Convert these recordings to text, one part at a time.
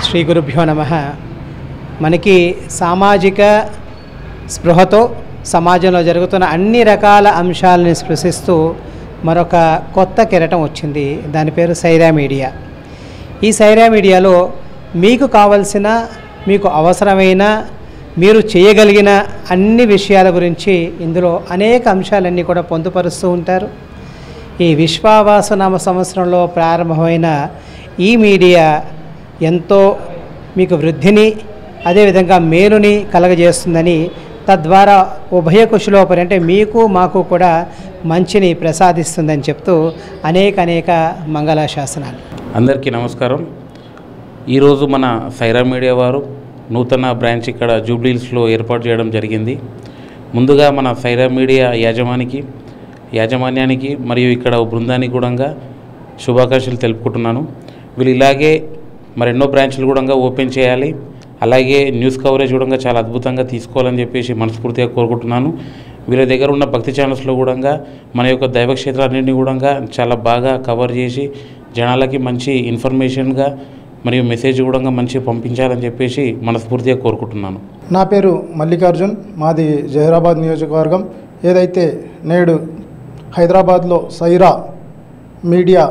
శ్రీ గురుభ్యో నమః. మనకి సామాజిక స్పృహతో సమాజంలో జరుగుతున్న అన్ని రకాల అంశాలని స్పృశిస్తూ మరొక కొత్త కిరటం వచ్చింది. దాని పేరు సైరా మీడియా. ఈ సైరా మీడియాలో మీకు కావలసిన, మీకు అవసరమైన, మీరు చేయగలిగిన అన్ని విషయాల గురించి ఇందులో అనేక అంశాలన్నీ కూడా పొందుపరుస్తూ ఉంటారు. ఈ విశ్వావాసనామ సంవత్సరంలో ప్రారంభమైన ఈ మీడియా ఎంతో మీకు వృద్ధిని, అదేవిధంగా మేలుని కలగజేస్తుందని, తద్వారా ఉభయ కుశలోపరి అంటే మీకు మాకు కూడా మంచిని ప్రసాదిస్తుందని చెప్తూ అనేక మంగళాశాసనాలు. అందరికీ నమస్కారం. ఈరోజు మన సైరా మీడియా వారు నూతన బ్రాంచ్ ఇక్కడ జూబ్లీహిల్స్లో ఏర్పాటు చేయడం జరిగింది. ముందుగా మన సైరా మీడియా యాజమాన్యానికి మరియు ఇక్కడ బృందానికి కూడా శుభాకాంక్షలు తెలుపుకుంటున్నాను. వీళ్ళు ఇలాగే మరెన్నో బ్రాంచ్లు కూడా ఓపెన్ చేయాలి, అలాగే న్యూస్ కవరేజ్ కూడా చాలా అద్భుతంగా తీసుకోవాలని చెప్పేసి మనస్ఫూర్తిగా కోరుకుంటున్నాను. వీళ్ళ దగ్గర ఉన్న భక్తి ఛానల్స్లో కూడా మన యొక్క దైవ క్షేత్రాలన్నింటినీ కూడా చాలా బాగా కవర్ చేసి జనాలకి మంచి ఇన్ఫర్మేషన్గా మరియు మెసేజ్ కూడా మంచి పంపించాలని చెప్పేసి మనస్ఫూర్తిగా కోరుకుంటున్నాను. నా పేరు మల్లికార్జున్, మాది జహీరాబాద్ నియోజకవర్గం. ఏదైతే నేడు హైదరాబాద్లో సైరా మీడియా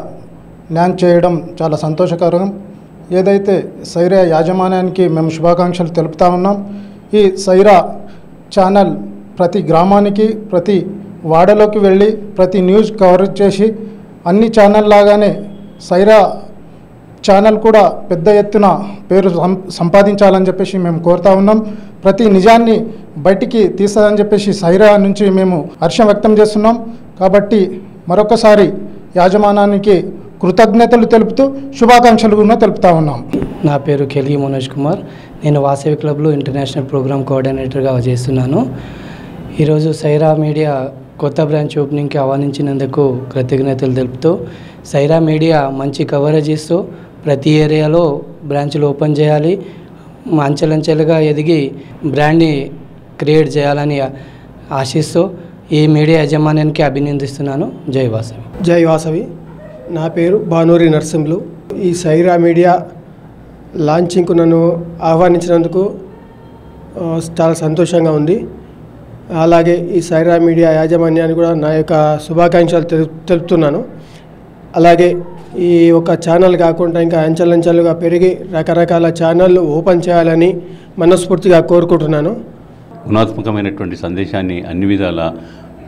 లాంచ్ చేయడం చాలా సంతోషకరం. ఏదైతే సైరా యాజమాన్యానికి మేము శుభాకాంక్షలు తెలుపుతా ఉన్నాం. ఈ సైరా ఛానల్ ప్రతి గ్రామానికి, ప్రతి వాడలోకి వెళ్ళి ప్రతి న్యూస్ కవరేజ్ చేసి అన్ని ఛానల్ లాగానే సైరా ఛానల్ కూడా పెద్ద ఎత్తున పేరు సంపాదించాలని చెప్పేసి మేము కోరుతా ఉన్నాం. ప్రతి నిజాన్ని బయటికి తీస్తుందని చెప్పేసి సైరా నుంచి మేము హర్షం వ్యక్తం చేస్తున్నాం. కాబట్టి మరొకసారి యాజమాన్యానికి కృతజ్ఞతలు తెలుపుతూ శుభాకాంక్షలు కూడా తెలుపుతా ఉన్నాం. నా పేరు కెల్గి మనోజ్ కుమార్. నేను వాసవి క్లబ్లో ఇంటర్నేషనల్ ప్రోగ్రామ్ కోఆర్డినేటర్గా చేస్తున్నాను. ఈరోజు సైరా మీడియా కొత్త బ్రాంచ్ ఓపెనింగ్కి ఆహ్వానించినందుకు కృతజ్ఞతలు తెలుపుతూ, సైరా మీడియా మంచి కవరేజ్ ఇస్తూ ప్రతి ఏరియాలో బ్రాంచ్లు ఓపెన్ చేయాలి, అంచెలంచెలుగా ఎదిగి బ్రాండ్ని క్రియేట్ చేయాలని ఆశిస్తూ ఈ మీడియా యాజమాన్యానికి అభినందిస్తున్నాను. జై వాసవి. జై వాసవి. నా పేరు భానూరి నర్సింహులు. ఈ సైరా మీడియా లాంచింగ్కు నన్ను ఆహ్వానించినందుకు చాలా సంతోషంగా ఉంది. అలాగే ఈ సైరా మీడియా యాజమాన్యాన్ని కూడా నా యొక్క శుభాకాంక్షలు తెలుపుతున్నాను. అలాగే ఈ ఒక ఛానల్ కాకుండా ఇంకా అంచెలంచెలుగా పెరిగి రకరకాల ఛానళ్ళు ఓపెన్ చేయాలని మనస్ఫూర్తిగా కోరుకుంటున్నాను. గుణాత్మకమైనటువంటి సందేశాన్ని అన్ని విధాల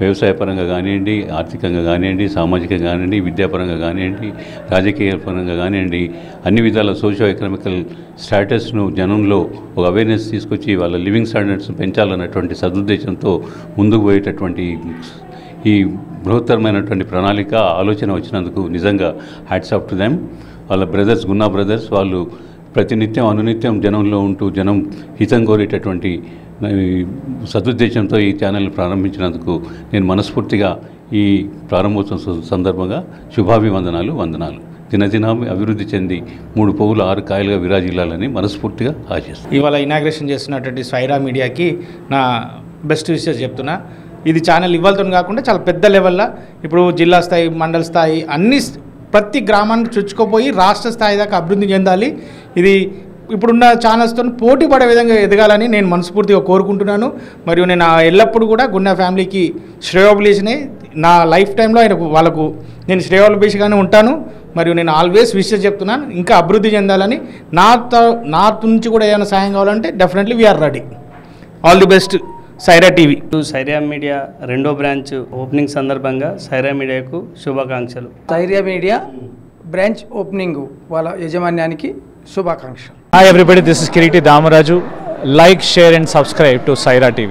వ్యవసాయపరంగా కానివ్వండి, ఆర్థికంగా కానివ్వండి, సామాజికంగా కానివ్వండి, విద్యాపరంగా కానివ్వండి, రాజకీయ పరంగా కానివ్వండి, అన్ని విధాల సోషో ఎకనామికల్ స్టాటస్ను జనంలో ఒక అవేర్నెస్ తీసుకొచ్చి వాళ్ళ లివింగ్ స్టాండర్డ్స్ పెంచాలన్నటువంటి సదుద్దేశంతో ముందుకు పోయేటటువంటి ఈ బృహత్తరమైనటువంటి ప్రణాళిక ఆలోచన వచ్చినందుకు నిజంగా హ్యాట్స్ ఆఫ్ టు దెమ్. వాళ్ళ బ్రదర్స్, గున్నా బ్రదర్స్, వాళ్ళు ప్రతినిత్యం అనునిత్యం జనంలో ఉంటూ జనం హితం కోరేటటువంటి సదుద్దేశంతో ఈ ఛానల్ ప్రారంభించినందుకు నేను మనస్ఫూర్తిగా ఈ ప్రారంభోత్సవం సందర్భంగా శుభాభివందనాలు. దినదినం అభివృద్ధి చెంది 3 పువ్వులు 6 కాయలుగా విరాజిల్లాలని మనస్ఫూర్తిగా ఆశిస్తాను. ఇవాళ ఇనాగ్రేషన్ చేస్తున్నటువంటి సైరా మీడియాకి నా బెస్ట్ విషెస్ చెప్తున్నా. ఇది ఛానల్ ఇవ్వాలతో కాకుండా చాలా పెద్ద లెవెల్లో ఇప్పుడు జిల్లా స్థాయి, మండల స్థాయి, అన్ని ప్రతి గ్రామానికి చుచ్చుకుపోయి రాష్ట్ర స్థాయి దాకా అభివృద్ధి చెందాలి. ఇది ఇప్పుడున్న ఛానల్స్తో పోటీ పడే విధంగా ఎదగాలని నేను మనస్ఫూర్తిగా కోరుకుంటున్నాను. మరియు నేను ఎల్లప్పుడూ కూడా గున్నా ఫ్యామిలీకి శ్రేయోభిలాషినే. నా లైఫ్ టైంలో వాళ్ళకు నేను శ్రేయోభిలాషిగానే ఉంటాను. మరియు నేను ఆల్వేస్ విషెస్ చెప్తున్నాను, ఇంకా అభివృద్ధి చెందాలని. నా నుంచి కూడా ఏమైనా సాయం కావాలంటే definitely we are ready. All the best Saira TV. Saira media 2వ బ్రాంచ్ ఓపెనింగ్ సందర్భంగా సైరా మీడియాకు శుభాకాంక్షలు. సైరా మీడియా బ్రాంచ్ ఓపెనింగ్ వాళ్ళ యాజమాన్యానికి శుభాకాంక్షలు. Hi everybody, this is Kiriti Damaraju. Like, share and subscribe to Saira TV.